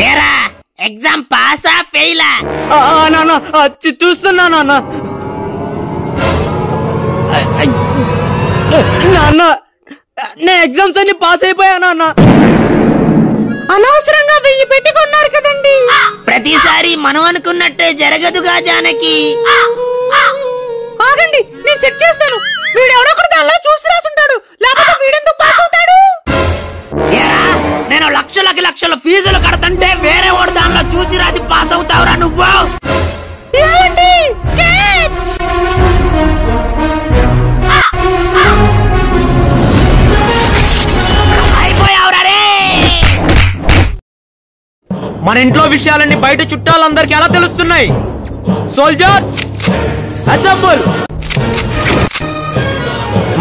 ఏరా ఎగ్జామ్ పాసా ఫెయిలా? నాన్న చూస్తున్నా నాన్న. నాన్న నేను ఎగ్జామ్స్ అన్ని పాస్ అయిపోయా నాన్న. అనవసరంగా 1000 పెట్టుకున్నారు కదండి. ప్రతిసారి మనం అనుకున్నట్టే జరగదుగా జానకి. ఆగండి, నేను చెక్ చేస్తాను. వీడెవడొకడు దానిలో చూసి రాసుంటాడు, లేకపోతే వీడెందుకు పాస్ అవుతాడు? నేను లక్షల ఫీజులు కడతంటే వేరే వాడు దానిలో చూసి రాసి పాస్ అవుతావురా నువ్వు? అయిపోయావురా రే. మన ఇంట్లో విషయాలన్నీ బయట చుట్టాలందరికి ఎలా తెలుస్తున్నాయి? Soldiers assemble.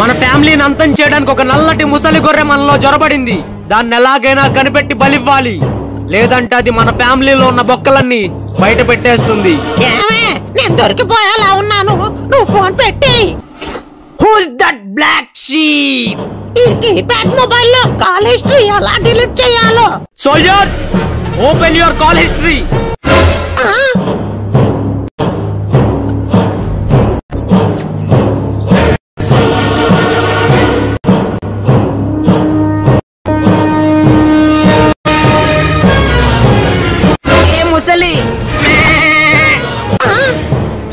మన ఫ్యామిలీని అంతం చేయడానికి ఒక నల్లటి ముసలి గొర్రె మనలో జొరబడింది. దాన్ని ఎలాగైనా కనిపెట్టి బలివ్వాలి, లేదంటే అది మన ఫ్యామిలీలో ఉన్న బొక్కలన్నీ బయట పెట్టేస్తుంది. నేను దొరికిపోయేలా ఉన్నాను, నువ్వు ఫోన్ పెట్టి. Who's that black sheep? ఈ కీప్యాడ్ మొబైల్ లో కాల్ హిస్టరీ ఎలా డిలీట్ చేయాలో. Soldiers open your call history. ముసలి,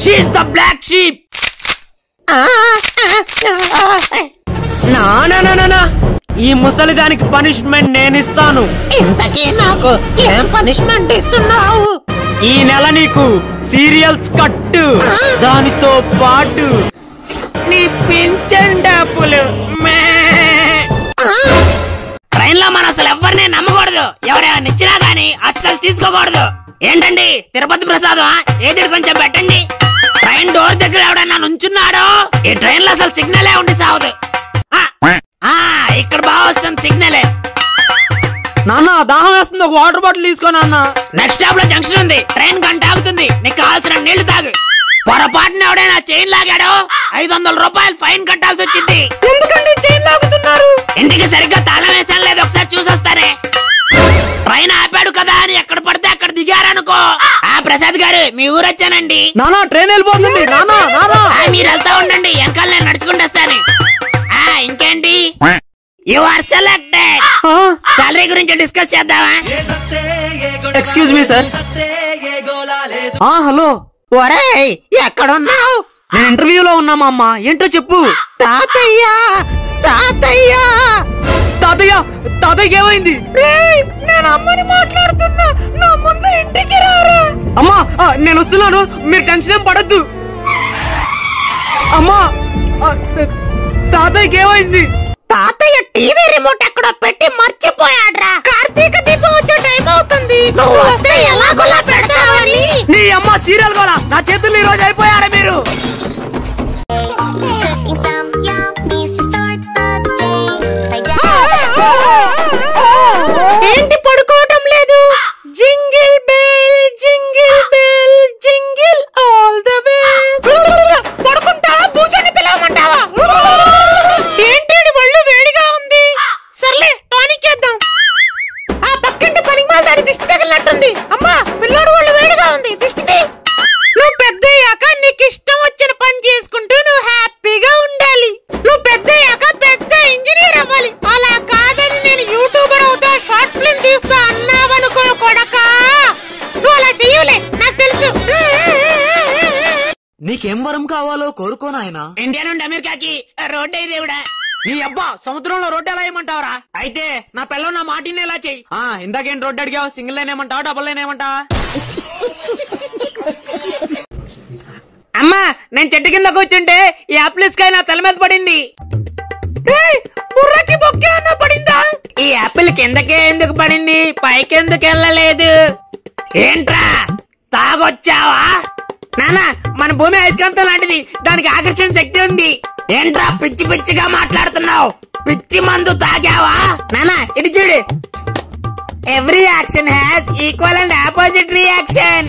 she is the black sheep. నా ఈ ముసలి దానికి పనిష్మెంట్ నేను ఇస్తాను. ఇంతకీ నాకు ఏం పనిష్మెంట్ ఇస్తున్నావు? ఈ నెల నీకు సీరియల్స్ కట్టు, దానితో పాటు నీ పింఛన్ డబ్బులు. ట్రైన్ లో మనం అసలు ఎవరిని నమ్మకూడదు, ఎవరైనా ఇచ్చినా గానీ అస్సలు తీసుకోకూడదు. ఏంటండి తిరుపతి ప్రసాదం? ఏది కొంచెం పెట్టండి. ట్రైన్ డోర్ దగ్గర ఎవడన్నా నుంచున్నాడో? ఈ ట్రైన్ లో అసలు సిగ్నలే ఉండి సావదు. ఇక్కడ బాగా వస్తుంది సిగ్నలే. నాన్న దాహం వేస్తుంది, ఒక వాటర్ బాటిల్ తీసుకో నాన్న. నెక్స్ట్ స్టాప్ లో జంక్షన్ ఉంది, ట్రైన్ గంట ఆగుతుంది. నీకు కావాల్సిన నీళ్లు తాగు. పొరపాటున ఎవడైనా చైన్ లాగాడో 500 రూపాయలు ఫైన్ కట్టాల్సి వచ్చింది. ఎందుకండి చైన్ లాగుతున్నారు? ఇంటికి సరిగ్గా తాళం వేసాను లేదు, ఒకసారి చూసొస్తానే. ట్రైన్ ఆపాడు కదా అని ఎక్కడ పడితే అక్కడ దిగారనుకో. ప్రసాద్ గారు మీ ఊరు వచ్చానండి. నానా ట్రైన్ వెళ్ళిపోతుంది. మీరు వెళ్తా ఉండండి, వెనకాల నేను నడుచుకుంటూ వస్తాను. ఇంకేంటి, యు ఆర్ సెలెక్టెడ్. సాలరీ గురించి డిస్కస్ చేద్దామా? Excuse me sir. హలో. ఒరేయ్ ఎక్కడున్నావు? నేను ఇంటర్వ్యూలో ఉన్నామా అమ్మా. ఏంటో చెప్పు. తాతయ్య తాతయ్య తాతయ్యకి ఏమైంది? నేను అమ్మని మాట్లాడుతున్నా, నా ముందు ఇంటికి రారా. అమ్మా నేను వస్తున్నాను, మీరు టెన్షన్ ఏం పడద్దు. అమ్మా తాతయ్యకి ఏమైంది? తాతయ్య టీవీ రిమోట్ ఎక్కడో పెట్టి మర్చిపోయాడ్రా. కార్తీక దీపం వచ్చే టైం అవుతుంది, నువ్వు వస్తే ఎలాగోలా పెడతావని. నీ అమ్మ సీరియల్ గోలా, నా చేతులు ఈ రోజు అయిపోయారా మీరు? ఏంటి పడుకోవటం లేదు? Jingle bell jingle bell jingle all the way. పడుకుంటావా, పూజని పిలవమంటావా? ఏంటి ఒళ్ళు వేడిగా ఉంది? సర్లే టానిక్ వేద్దాం. ఆ పక్కింటి పనికి మాల దాని దిష్టి తగిలినట్టుంది. అమ్మా పిల్లోడు ఒళ్ళు వేడిగా ఉంది, దిష్టిది. నువ్వు పెద్దయ్యాక నీకు ఇష్టం వచ్చిన పని చేసుకుంటూ నువ్వు హ్యాపీగా ఉండాలి. నువ్వు పెద్దయ్యాక పెద్ద ఇంజనీర్ అవ్వాలి. అలా కాదని నేను యూట్యూబర్ అవుతా, షార్ట్ ఫిల్మ్ తీస్తా అన్నావనుకో కొడకా, నువ్వు అలా చెయ్యలే, నాకు తెలుసు. నీకేం వరం కావాలో కోరుకో నాయనా. ఇండియా నుండి అమెరికాకి రోడ్డు అయి దేవుడా. నీ అబ్బా సముద్రంలో రోడ్డు ఎలా వేయమంటావరా? అయితే నా పిల్ల నా మాటిని ఎలా చెయ్యి. ఇందాకేం రోడ్డు అడిగావు? సింగిల్ లైన్ ఏమంటావా, డబుల్ లైన్ ఏమంటావా? అమ్మా నేను చెట్టు కింద కూర్చుంటే ఈ యాపిల్ కాయ నా తల మీద పడింది. బుర్రకి బొక్కే అన్న పడిందా? ఈ యాపిల్ కిందకే ఎందుకు పడింది, పైకి ఎందుకు వెళ్ళలేదు? ఏంట్రా తాగొచ్చావా? నానా మన భూమి అయస్కాంతం లాంటిది, దానికి ఆకర్షణ శక్తి ఉంది. ఏంట్రా పిచ్చి పిచ్చిగా మాట్లాడుతున్నావు? పిచ్చి మందు తాగావా? నానా ఇది చూడు, every action has equal and opposite reaction.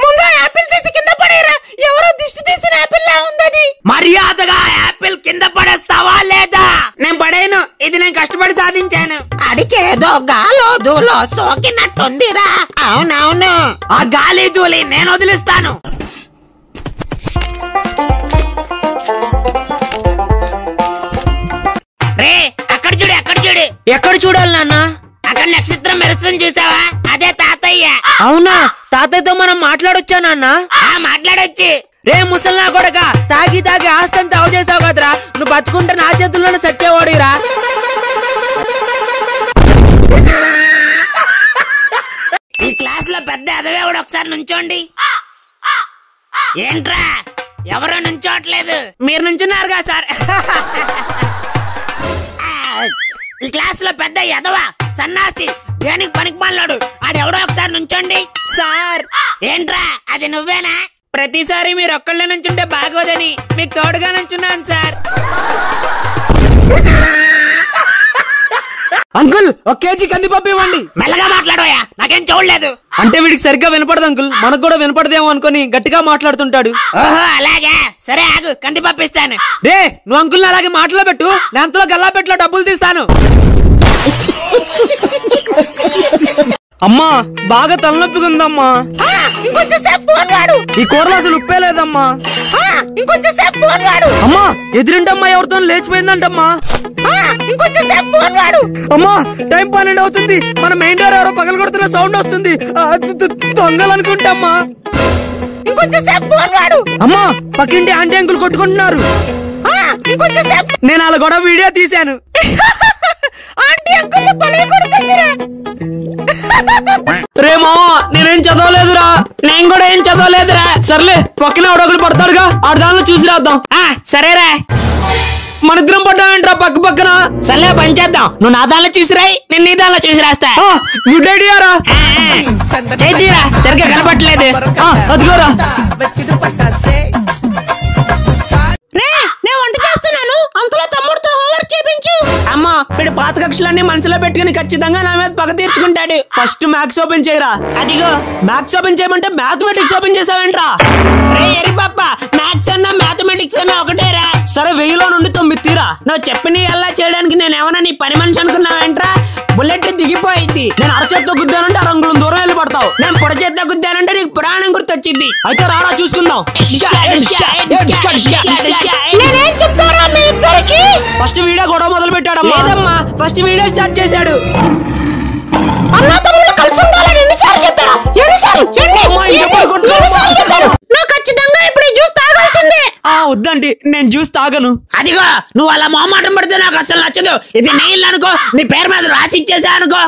ముందు యాపిల్ తీసి కింద పడేరా, ఎవరో దిష్టి తీసిన యాపిల్ లా ఉందని. మర్యాదగా యాపిల్ కింద పడేస్తావా లేదా? నేను పడేను, ఇది నేను కష్టపడి సాధించాను. అడికేదో గాలో దూలో సోకినట్టుందిరా. అవునవును, ఆ గాలి దూలి నేను వదిలిస్తాను. రే అక్కడ చూడు, అక్కడ చూడు. ఎక్కడ చూడాలి నాన్న? అక్కడ నక్షత్రం మెరుస్తుంది చూసావా, అదే తాతయ్య. అవునా, తాతయ్యతో మనం మాట్లాడొచ్చా నాన్న? మాట్లాడొచ్చు. రే ముసల్నా కొడక, తాగి తాగి ఆస్తంతా తావు చేసావు కదరా, నువ్వు బతుకుంటే నా చేతుల్లోనే సచ్చేవాడిరా. ఈ క్లాస్ లో పెద్ద ఎదవేవాడు ఒకసారి నుంచోండి. ఏంట్రా ఎవరో నుంచోట్లేదు? మీరు నుంచున్నారుగా సార్. ఈ క్లాస్ లో పెద్ద ఎదవా సన్నాసి దేనికి పనికి మాలాడు ఆడెవడో ఒకసారి నుంచోండి. సార్ ఏంట్రా అది నువ్వేనా? ప్రతిసారి మీరు ఒక్కళ్ళే నుంచుంటే బాగోదని మీకు తోడుగా నుంచున్నాను సార్. అంకుల్, ఒక కేజీ కందిపప్పు ఇవ్వండి. మెల్లగా మాట్లాడోయా, నాకేం చూడలేదు. అంటే వీడికి సరిగ్గా వినపడదు అంకుల్, మనకు కూడా వినపడదేమో అనుకుని గట్టిగా మాట్లాడుతుంటాడు. ఓహో అలాగా, సరే ఆగు కంది పంపిస్తాను. రే నువ్వు అంకుల్ని అలాగే మాటలో పెట్టు, నేను అంతలో గల్లాపెట్లో డబ్బులు తీస్తాను. అమ్మా బాగా తలనొప్పిగా ఉందమ్మా. ఇంకొంచెం సేపు ఫోన్ వాడు. ఈ కూరలో అసలు ఉప్పే లేదమ్మా. ఇంకొంచెం సేపు ఫోన్ వాడు. అమ్మా ఎదురింటమ్మా ఎవరితో లేచిపోయిందంటమ్మా. ఇంకొంచెం సేపు ఫోన్ వాడు. అమ్మా టైం 12 అవుతుంది, మన మెయిన్ డోర్ ఎవరో పగల కొడుతున్న సౌండ్ వస్తుంది. దొంగలు అనుకుంటామ్మా. ఇంకొంచెం సేపు ఫోన్ వాడు. అమ్మా పక్కింటి ఆంటీ అంకుల్ కొట్టుకుంటున్నారు. ఇంకొంచెం సేపు. నేను అలా కూడా వీడియో తీశాను. ఆంటీ అంకుల్ బలే కొడుతుందిరా. రేమో నేనేం చదవలేదురా. నేను కూడా ఏం చదవలేదురా. సర్లే పక్కన ఒకడు పడతాడుగా, ఆడ దానిలో చూసి రాద్దాం. సరేరా, మనిద్దరం పడ్డామేంట్రా పక్క పక్కన. సర్లే పని చేద్దాం. నువ్వు నా దానిలో చూసి రాయి, నేను నీ దానిలో చూసి రాస్తా. గుడ్ ఐడియా రా. చేతిరా సరిగ్గా కనపట్లేదు. అదిగోరా. రే నేను వంట చేస్తున్నాను, అంతలో తమ్ముడితో హోంవర్క్ చేపించు. అమ్మా వీడు పాత కక్షలన్నీ మనసులో పెట్టుకుని ఖచ్చితంగా నా మీద పగ తీర్చుకుంటాడు. ఫస్ట్ మ్యాథ్స్ ఓపెన్ చేయరా. అదిగో మ్యాథ్స్ ఓపెన్ చేయమంటే మ్యాథమెటిక్స్ ఓపెన్ చేసావేంట్రా. రే ఎరి పాప, మ్యాథ్స్ అన్నా మ్యాథమెటిక్స్ అన్నా ఒకటేరా. సరే 1000లో నుండి 9 తీరా. నువ్వు చెప్పిన ఎలా చేయడానికి నేను ఏమన్నా నీ పని మనిషి అనుకున్నావేంట్రా? బుల్లెట్ దిగిపోయింది. నేను అరచేత్తో గుద్దానంటే 6 అంగుళం దూరం వెళ్ళి పడతావు. నేను పొడచేత్తో గుద్దానంటే నీకు పురాణం గుర్తొచ్చింది. అయితే రారా చూసుకుందాం. నేనేం చెప్పారా మీ ఇద్దరికి? ఫస్ట్ వీడియో గొడవ మొదలు పెట్టాడమ్మా. లేదమ్మా, ఫస్ట్ వీడియో స్టార్ట్ చేశాడు. అన్న తమ్ముళ్ళు కలిసి ఉండాలని ఎన్నిసార్లు చెప్పారా? ఎన్నిసార్లు చెప్పారు? నువ్వు ఖచ్చితంగా ఇప్పుడు జ్యూస్ తాగాల్సిందే. వద్దండి, నేను జ్యూస్ తాగను. అదిగో నువ్వు అలా మొహమాటం పడితే నాకు అసలు నచ్చదు. ఇది నీళ్ళు అనుకో, నీ పేరు మీద రాసి ఇచ్చేసా అనుకో.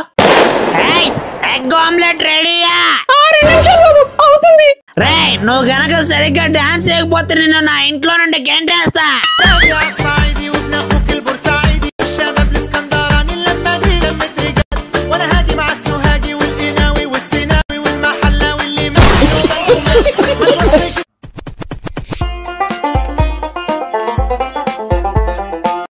ఎగ్ ఆమ్లెట్ రెడీయా? 6 నిమిషాలు అవుతుంది. రే నువ్వు గనక సరిగ్గా డాన్స్ చేయకపోతే నిన్ను నా ఇంట్లో నుండి గెంటేస్తా.